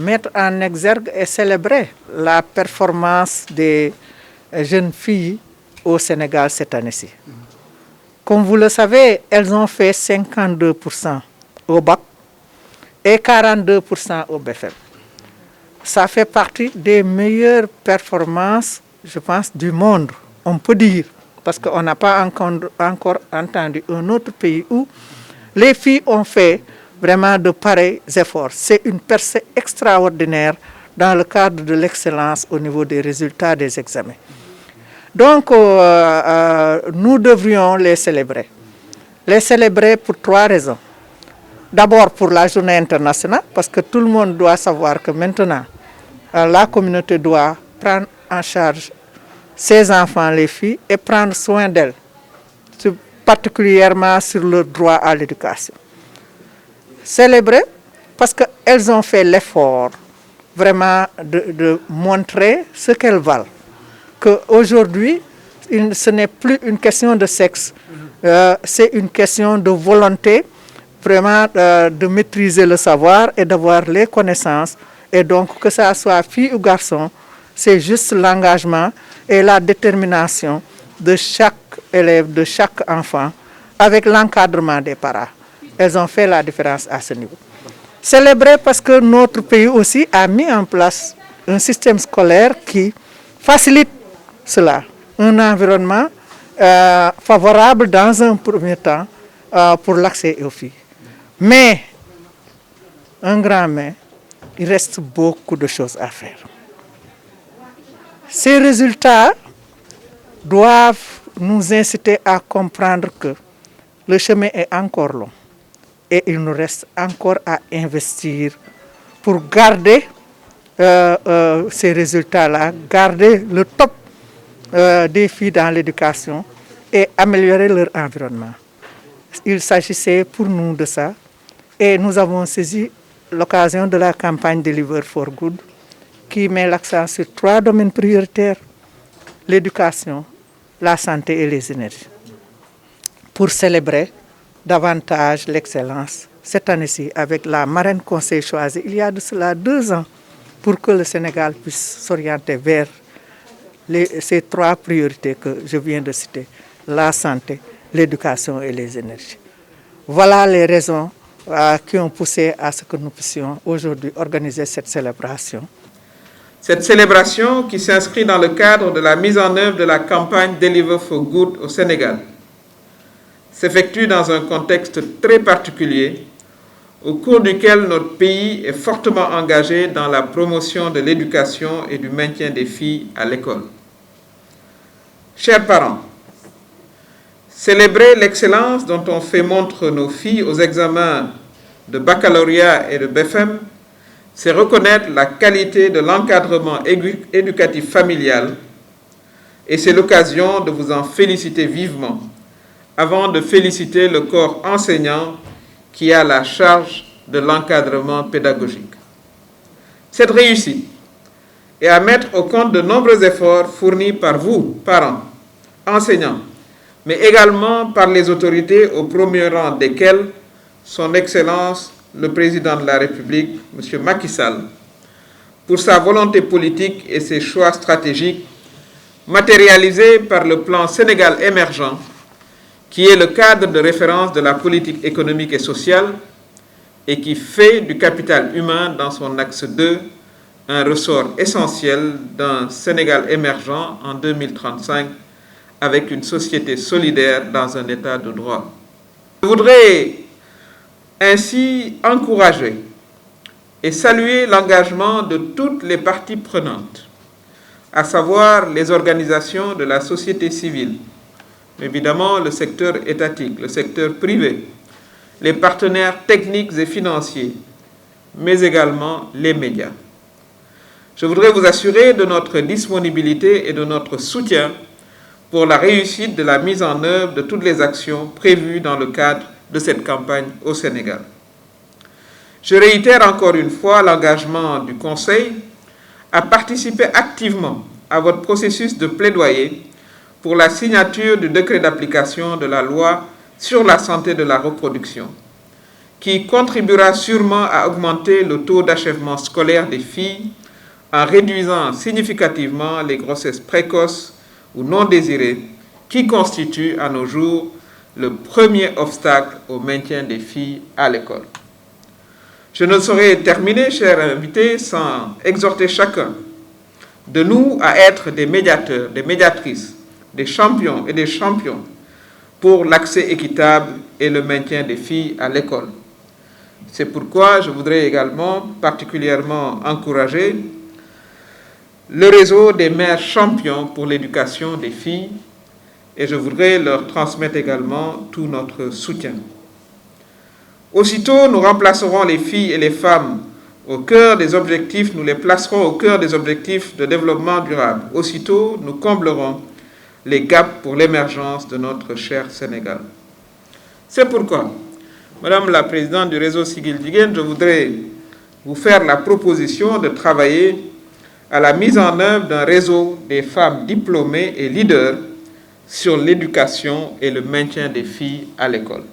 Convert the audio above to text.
mettre en exergue et célébrer la performance des jeunes filles au Sénégal cette année-ci. Comme vous le savez, elles ont fait 52% au bac et 42% au BFM. Ça fait partie des meilleures performances, je pense, du monde, on peut dire, parce qu'on n'a pas encore entendu un autre pays où les filles ont fait vraiment de pareils efforts. C'est une percée extraordinaire dans le cadre de l'excellence au niveau des résultats des examens. Donc, nous devrions les célébrer. Les célébrer pour 3 raisons. D'abord pour la journée internationale, parce que tout le monde doit savoir que maintenant, la communauté doit prendre en charge ses enfants, les filles, et prendre soin d'elles, particulièrement sur leur droit à l'éducation. Célébrer parce qu'elles ont fait l'effort vraiment de montrer ce qu'elles valent. Qu'aujourd'hui, ce n'est plus une question de sexe, c'est une question de volonté, vraiment de maîtriser le savoir et d'avoir les connaissances. Et donc, que ça soit fille ou garçon, c'est juste l'engagement et la détermination de chaque élève, de chaque enfant, avec l'encadrement des parents. Elles ont fait la différence à ce niveau. Célébrer parce que notre pays aussi a mis en place un système scolaire qui facilite cela. Un environnement favorable dans un premier temps pour l'accès aux filles. Mais, un grand mais, il reste beaucoup de choses à faire. Ces résultats doivent nous inciter à comprendre que le chemin est encore long et il nous reste encore à investir pour garder ces résultats-là, garder le top des filles dans l'éducation et améliorer leur environnement. Il s'agissait pour nous de ça et nous avons saisi l'occasion de la campagne Deliver for Good qui met l'accent sur 3 domaines prioritaires, l'éducation, la santé et les énergies. Pour célébrer davantage l'excellence, cette année-ci, avec la marraine conseil choisie, il y a de cela 2 ans, pour que le Sénégal puisse s'orienter vers ces 3 priorités que je viens de citer, la santé, l'éducation et les énergies. Voilà les raisons qui ont poussé à ce que nous puissions aujourd'hui organiser cette célébration. Cette célébration qui s'inscrit dans le cadre de la mise en œuvre de la campagne Deliver for Good au Sénégal s'effectue dans un contexte très particulier au cours duquel notre pays est fortement engagé dans la promotion de l'éducation et du maintien des filles à l'école. Chers parents, célébrer l'excellence dont ont fait montre nos filles aux examens de baccalauréat et de BFM, c'est reconnaître la qualité de l'encadrement éducatif familial et c'est l'occasion de vous en féliciter vivement avant de féliciter le corps enseignant qui a la charge de l'encadrement pédagogique. Cette réussite est à mettre au compte de nombreux efforts fournis par vous, parents, enseignants, mais également par les autorités au premier rang desquelles son Excellence le Président de la République, M. Macky Sall, pour sa volonté politique et ses choix stratégiques matérialisés par le plan Sénégal émergent, qui est le cadre de référence de la politique économique et sociale et qui fait du capital humain dans son axe 2 un ressort essentiel d'un Sénégal émergent en 2035 avec une société solidaire dans un état de droit. Je voudrais ainsi encourager et saluer l'engagement de toutes les parties prenantes, à savoir les organisations de la société civile, évidemment le secteur étatique, le secteur privé, les partenaires techniques et financiers, mais également les médias. Je voudrais vous assurer de notre disponibilité et de notre soutien pour la réussite de la mise en œuvre de toutes les actions prévues dans le cadre de cette campagne au Sénégal. Je réitère encore une fois l'engagement du Conseil à participer activement à votre processus de plaidoyer pour la signature du décret d'application de la loi sur la santé de la reproduction, qui contribuera sûrement à augmenter le taux d'achèvement scolaire des filles en réduisant significativement les grossesses précoces ou non désirées qui constituent à nos jours le premier obstacle au maintien des filles à l'école. Je ne saurais terminer, chers invités, sans exhorter chacun de nous à être des médiateurs, des médiatrices, des champions et des champions pour l'accès équitable et le maintien des filles à l'école. C'est pourquoi je voudrais également particulièrement encourager le réseau des mères champions pour l'éducation des filles et je voudrais leur transmettre également tout notre soutien. Aussitôt, nous remplacerons les filles et les femmes au cœur des objectifs, nous les placerons au cœur des objectifs de développement durable. Aussitôt, nous comblerons les gaps pour l'émergence de notre cher Sénégal. C'est pourquoi, Madame la Présidente du réseau Siggil Jigéen, je voudrais vous faire la proposition de travailler à la mise en œuvre d'un réseau des femmes diplômées et leaders sur l'éducation et le maintien des filles à l'école.